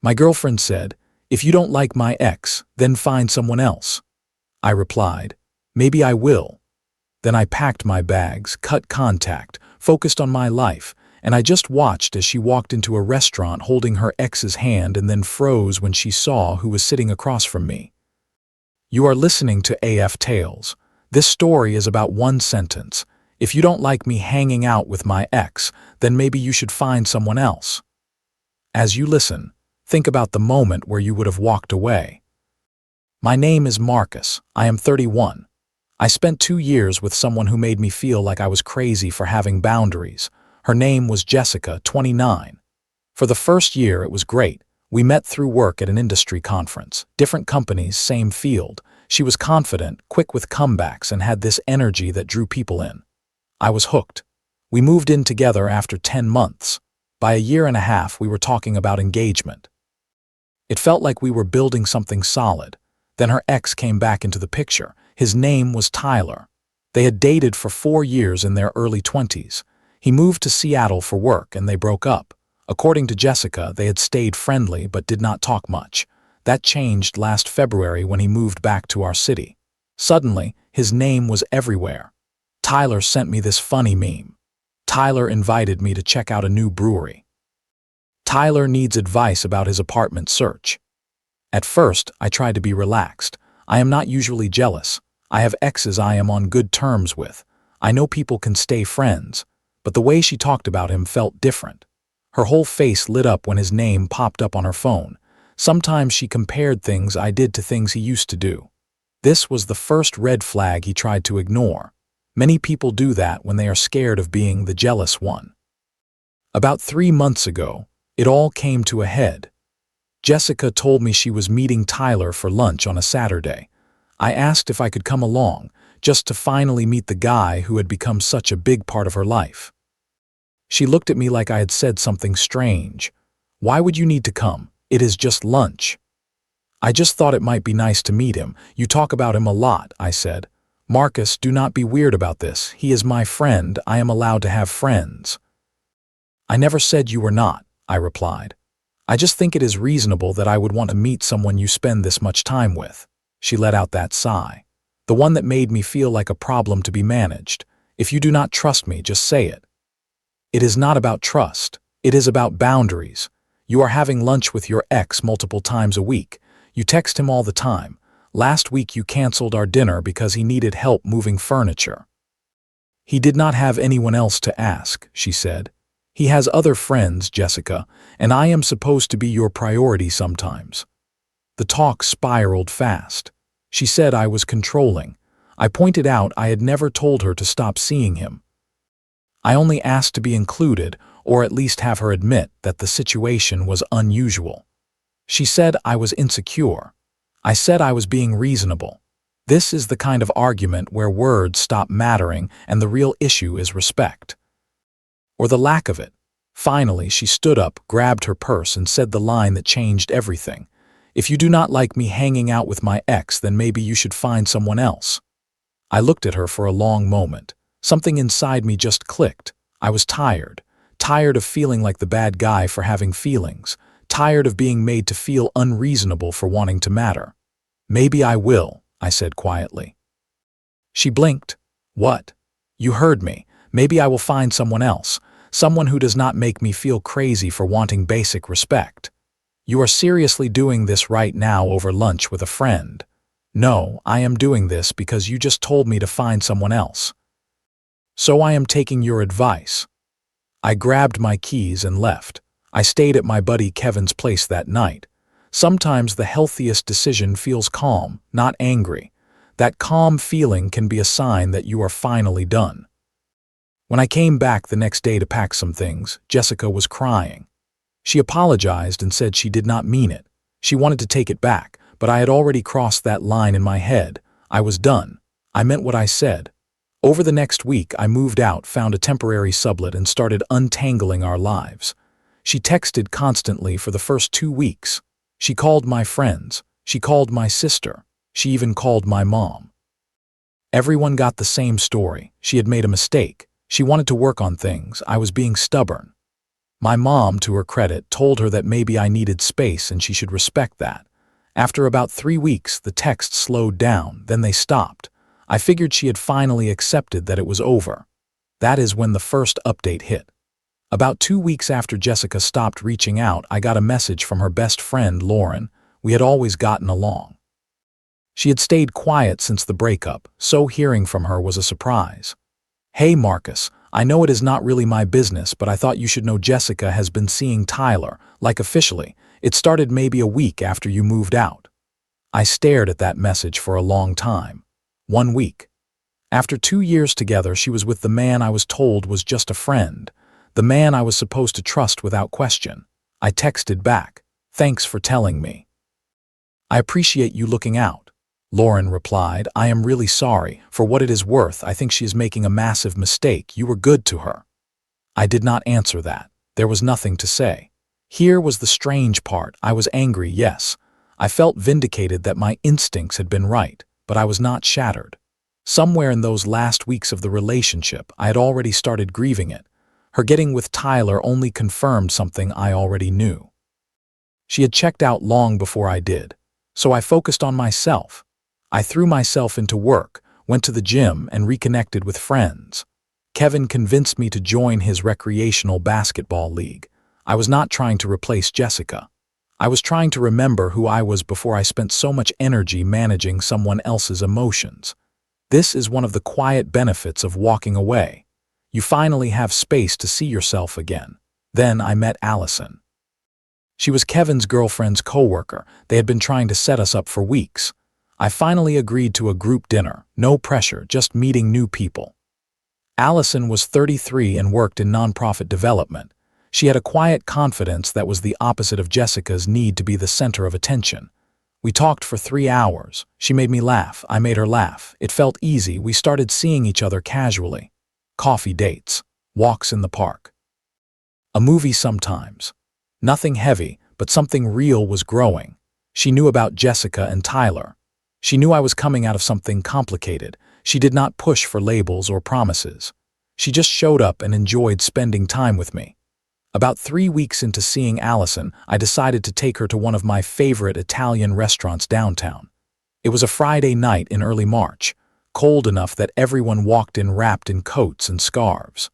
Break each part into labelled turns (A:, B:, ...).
A: My girlfriend said, "If you don't like my ex, then find someone else." I replied, "Maybe I will." Then I packed my bags, cut contact, focused on my life, and I just watched as she walked into a restaurant holding her ex's hand and then froze when she saw who was sitting across from me. You are listening to AF Tales. This story is about one sentence. If you don't like me hanging out with my ex, then maybe you should find someone else. As you listen, think about the moment where you would have walked away. My name is Marcus. I am 31. I spent 2 years with someone who made me feel like I was crazy for having boundaries. Her name was Jessica, 29. For the first year, it was great. We met through work at an industry conference. Different companies, same field. She was confident, quick with comebacks, and had this energy that drew people in. I was hooked. We moved in together after 10 months. By a year and a half, we were talking about engagement. It felt like we were building something solid. Then her ex came back into the picture. His name was Tyler. They had dated for 4 years in their early 20s. He moved to Seattle for work and they broke up. According to Jessica, they had stayed friendly but did not talk much. That changed last February when he moved back to our city. Suddenly, his name was everywhere. Tyler sent me this funny meme. Tyler invited me to check out a new brewery. Tyler needs advice about his apartment search. At first, I tried to be relaxed. I am not usually jealous. I have exes I am on good terms with. I know people can stay friends. But the way she talked about him felt different. Her whole face lit up when his name popped up on her phone. Sometimes she compared things I did to things he used to do. This was the first red flag he tried to ignore. Many people do that when they are scared of being the jealous one. About 3 months ago, it all came to a head. Jessica told me she was meeting Tyler for lunch on a Saturday. I asked if I could come along, just to finally meet the guy who had become such a big part of her life. She looked at me like I had said something strange. "Why would you need to come? It is just lunch." "I just thought it might be nice to meet him. You talk about him a lot," I said. "Marcus, do not be weird about this. He is my friend. I am allowed to have friends." "I never said you were not," I replied. "I just think it is reasonable that I would want to meet someone you spend this much time with." She let out that sigh. The one that made me feel like a problem to be managed. If you do not trust me, just say it. It is not about trust. It is about boundaries. You are having lunch with your ex multiple times a week. You text him all the time. Last week you canceled our dinner because he needed help moving furniture. "He did not have anyone else to ask," she said. "He has other friends, Jessica, and I am supposed to be your priority sometimes." The talk spiraled fast. She said I was controlling. I pointed out I had never told her to stop seeing him. I only asked to be included, or at least have her admit that the situation was unusual. She said I was insecure. I said I was being reasonable. This is the kind of argument where words stop mattering and the real issue is respect. Or the lack of it. Finally, she stood up, grabbed her purse, and said the line that changed everything. "If you do not like me hanging out with my ex, then maybe you should find someone else." I looked at her for a long moment. Something inside me just clicked. I was tired. Tired of feeling like the bad guy for having feelings. Tired of being made to feel unreasonable for wanting to matter. "Maybe I will," I said quietly. She blinked. "What?" "You heard me. Maybe I will find someone else. Someone who does not make me feel crazy for wanting basic respect." "You are seriously doing this right now over lunch with a friend?" "No, I am doing this because you just told me to find someone else." "So I am taking your advice." I grabbed my keys and left. I stayed at my buddy Kevin's place that night. Sometimes the healthiest decision feels calm, not angry. That calm feeling can be a sign that you are finally done. When I came back the next day to pack some things, Jessica was crying. She apologized and said she did not mean it. She wanted to take it back, but I had already crossed that line in my head. I was done. I meant what I said. Over the next week, I moved out, found a temporary sublet, and started untangling our lives. She texted constantly for the first 2 weeks. She called my friends. She called my sister. She even called my mom. Everyone got the same story. She had made a mistake. She wanted to work on things. I was being stubborn. My mom, to her credit, told her that maybe I needed space and she should respect that. After about 3 weeks, the texts slowed down, then they stopped. I figured she had finally accepted that it was over. That is when the first update hit. About 2 weeks after Jessica stopped reaching out, I got a message from her best friend, Lauren. We had always gotten along. She had stayed quiet since the breakup, so hearing from her was a surprise. "Hey Marcus, I know it is not really my business, but I thought you should know Jessica has been seeing Tyler, like officially. It started maybe a week after you moved out." I stared at that message for a long time. 1 week. After 2 years together, she was with the man I was told was just a friend, the man I was supposed to trust without question. I texted back, "Thanks for telling me. I appreciate you looking out." Lauren replied, "I am really sorry. For what it is worth, I think she is making a massive mistake. You were good to her." I did not answer that. There was nothing to say. Here was the strange part. I was angry, yes. I felt vindicated that my instincts had been right, but I was not shattered. Somewhere in those last weeks of the relationship, I had already started grieving it. Her getting with Tyler only confirmed something I already knew. She had checked out long before I did, so I focused on myself. I threw myself into work, went to the gym, and reconnected with friends. Kevin convinced me to join his recreational basketball league. I was not trying to replace Jessica. I was trying to remember who I was before I spent so much energy managing someone else's emotions. This is one of the quiet benefits of walking away. You finally have space to see yourself again. Then I met Allison. She was Kevin's girlfriend's coworker. They had been trying to set us up for weeks. I finally agreed to a group dinner. No pressure, just meeting new people. Allison was 33 and worked in nonprofit development. She had a quiet confidence that was the opposite of Jessica's need to be the center of attention. We talked for 3 hours. She made me laugh. I made her laugh. It felt easy. We started seeing each other casually. Coffee dates. Walks in the park. A movie sometimes. Nothing heavy, but something real was growing. She knew about Jessica and Tyler. She knew I was coming out of something complicated. She did not push for labels or promises. She just showed up and enjoyed spending time with me. About 3 weeks into seeing Allison, I decided to take her to one of my favorite Italian restaurants downtown. It was a Friday night in early March, cold enough that everyone walked in wrapped in coats and scarves.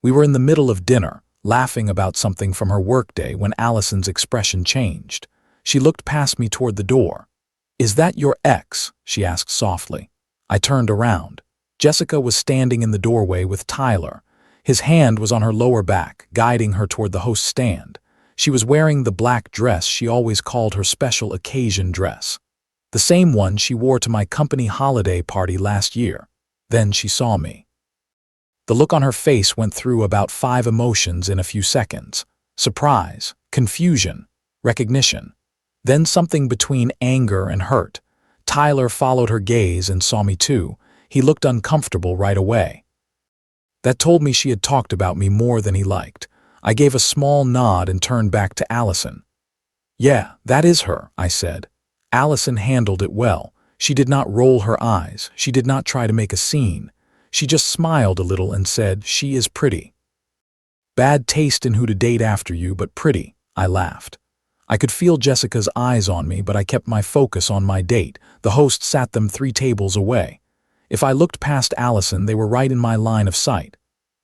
A: We were in the middle of dinner, laughing about something from her workday when Allison's expression changed. She looked past me toward the door. "Is that your ex?" she asked softly. I turned around. Jessica was standing in the doorway with Tyler. His hand was on her lower back, guiding her toward the host's stand. She was wearing the black dress she always called her special occasion dress. The same one she wore to my company holiday party last year. Then she saw me. The look on her face went through about 5 emotions in a few seconds. Surprise, confusion, recognition. Then something between anger and hurt. Tyler followed her gaze and saw me too. He looked uncomfortable right away. That told me she had talked about me more than he liked. I gave a small nod and turned back to Allison. "Yeah, that is her," I said. Allison handled it well. She did not roll her eyes. She did not try to make a scene. She just smiled a little and said, "She is pretty." "Bad taste in who to date after you, but pretty," I laughed. I could feel Jessica's eyes on me, but I kept my focus on my date. The host sat them 3 tables away. If I looked past Allison, they were right in my line of sight.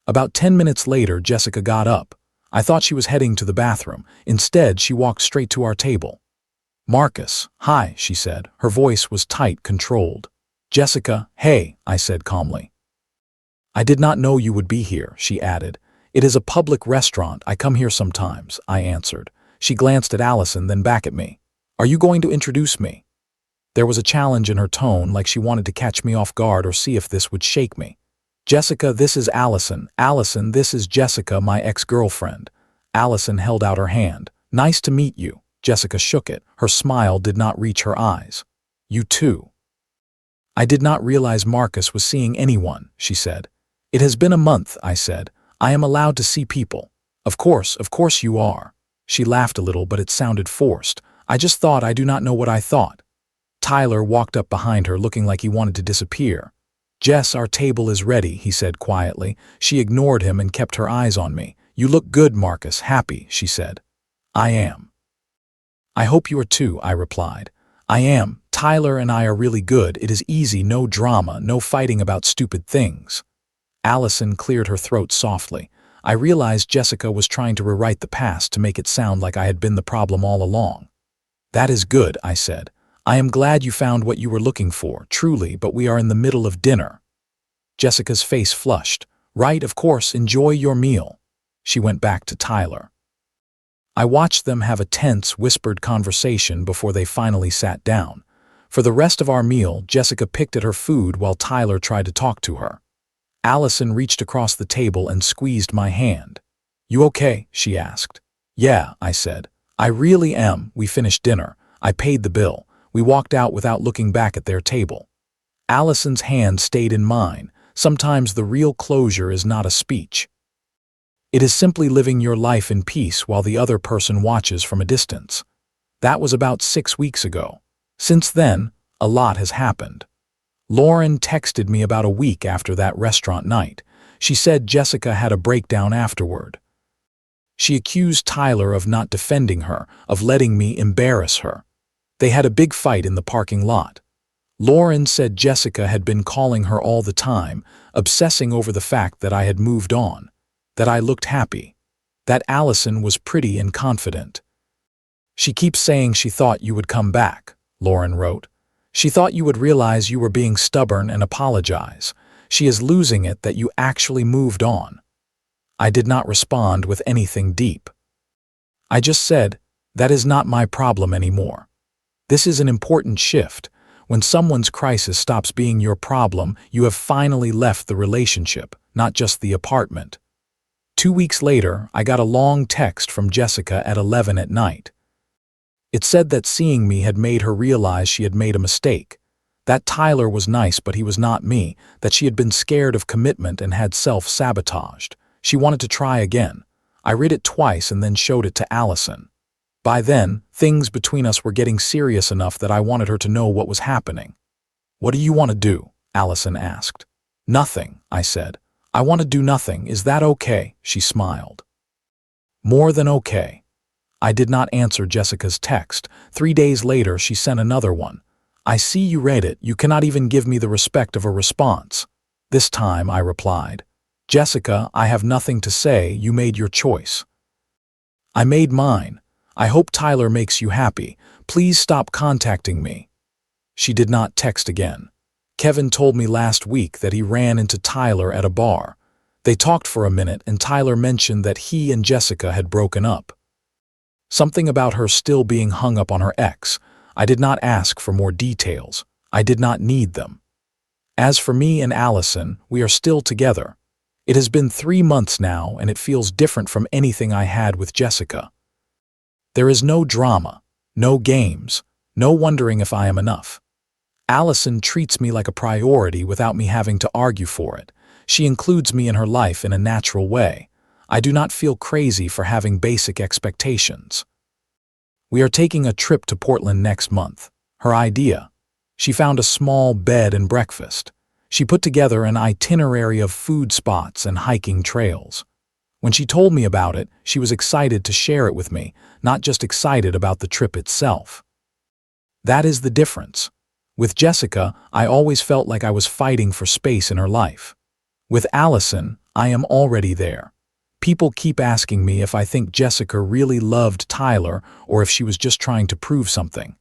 A: About 10 minutes later, Jessica got up. I thought she was heading to the bathroom. Instead, she walked straight to our table. "Marcus, hi," she said. Her voice was tight, controlled. "Jessica, hey," I said calmly. "I did not know you would be here," she added. "It is a public restaurant. I come here sometimes," I answered. She glanced at Allison, then back at me. "Are you going to introduce me?" There was a challenge in her tone, like she wanted to catch me off guard or see if this would shake me. "Jessica, this is Allison. Allison, this is Jessica, my ex-girlfriend." Allison held out her hand. "Nice to meet you." Jessica shook it. Her smile did not reach her eyes. "You too." "I did not realize Marcus was seeing anyone," she said. "It has been a month," I said. "I am allowed to see people." Of course you are." She laughed a little, but it sounded forced. "I just thought I do not know what I thought." Tyler walked up behind her, looking like he wanted to disappear. "Jess, our table is ready," he said quietly. She ignored him and kept her eyes on me. "You look good, Marcus, happy," she said. "I am." "I hope you are too," I replied. "I am. Tyler and I are really good. It is easy, no drama, no fighting about stupid things." Allison cleared her throat softly. I realized Jessica was trying to rewrite the past to make it sound like I had been the problem all along. "That is good," I said. "I am glad you found what you were looking for, truly, but we are in the middle of dinner." Jessica's face flushed. "Right, of course, enjoy your meal." She went back to Tyler. I watched them have a tense, whispered conversation before they finally sat down. For the rest of our meal, Jessica picked at her food while Tyler tried to talk to her. Allison reached across the table and squeezed my hand. "You okay?" she asked. "Yeah," I said. "I really am." We finished dinner. I paid the bill. We walked out without looking back at their table. Allison's hand stayed in mine. Sometimes the real closure is not a speech. It is simply living your life in peace while the other person watches from a distance. That was about 6 weeks ago. Since then, a lot has happened. Lauren texted me about a week after that restaurant night. She said Jessica had a breakdown afterward. She accused Tyler of not defending her, of letting me embarrass her. They had a big fight in the parking lot. Lauren said Jessica had been calling her all the time, obsessing over the fact that I had moved on, that I looked happy, that Allison was pretty and confident. "She keeps saying she thought you would come back," Lauren wrote. "She thought you would realize you were being stubborn and apologize. She is losing it that you actually moved on." I did not respond with anything deep. I just said, "That is not my problem anymore." This is an important shift. When someone's crisis stops being your problem, you have finally left the relationship, not just the apartment. 2 weeks later, I got a long text from Jessica at 11 at night. It said that seeing me had made her realize she had made a mistake, that Tyler was nice but he was not me, that she had been scared of commitment and had self-sabotaged. She wanted to try again. I read it twice and then showed it to Allison. By then, things between us were getting serious enough that I wanted her to know what was happening. "What do you want to do?" Allison asked. "Nothing," I said. "I want to do nothing. Is that okay?" She smiled. "More than okay." I did not answer Jessica's text. 3 days later, she sent another one. "I see you read it. You cannot even give me the respect of a response." This time, I replied, "Jessica, I have nothing to say. You made your choice." "I made mine. I hope Tyler makes you happy. Please stop contacting me." She did not text again. Kevin told me last week that he ran into Tyler at a bar. They talked for a minute and Tyler mentioned that he and Jessica had broken up. Something about her still being hung up on her ex. I did not ask for more details. I did not need them. As for me and Allison, we are still together. It has been 3 months now and it feels different from anything I had with Jessica. There is no drama, no games, no wondering if I am enough. Allison treats me like a priority without me having to argue for it. She includes me in her life in a natural way. I do not feel crazy for having basic expectations. We are taking a trip to Portland next month. Her idea. She found a small bed and breakfast. She put together an itinerary of food spots and hiking trails. When she told me about it, she was excited to share it with me, not just excited about the trip itself. That is the difference. With Jessica, I always felt like I was fighting for space in her life. With Allison, I am already there. People keep asking me if I think Jessica really loved Tyler or if she was just trying to prove something.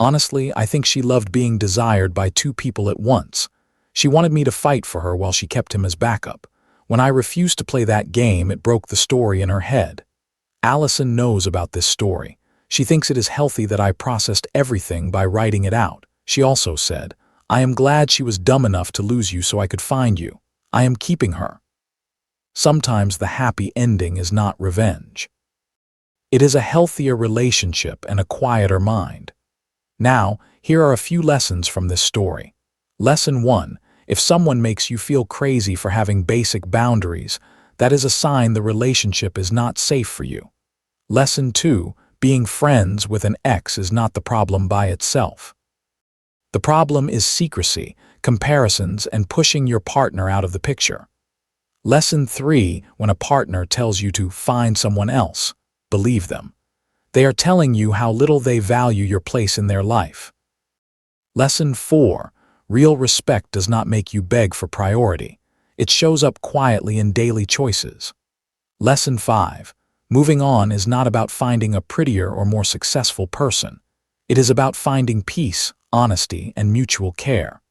A: Honestly, I think she loved being desired by 2 people at once. She wanted me to fight for her while she kept him as backup. When I refused to play that game, it broke the story in her head. Allison knows about this story. She thinks it is healthy that I processed everything by writing it out. She also said, "I am glad she was dumb enough to lose you so I could find you. I am keeping her." Sometimes the happy ending is not revenge. It is a healthier relationship and a quieter mind. Now, here are a few lessons from this story. Lesson 1. If someone makes you feel crazy for having basic boundaries, that is a sign the relationship is not safe for you. Lesson 2. Being friends with an ex is not the problem by itself. The problem is secrecy, comparisons, and pushing your partner out of the picture. Lesson 3. When a partner tells you to find someone else, believe them. They are telling you how little they value your place in their life. Lesson 4. Real respect does not make you beg for priority. It shows up quietly in daily choices. Lesson 5. Moving on is not about finding a prettier or more successful person. It is about finding peace, honesty, and mutual care.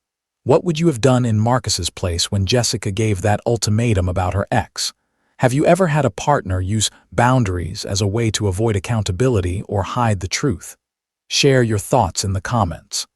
A: What would you have done in Marcus's place when Jessica gave that ultimatum about her ex? Have you ever had a partner use boundaries as a way to avoid accountability or hide the truth? Share your thoughts in the comments.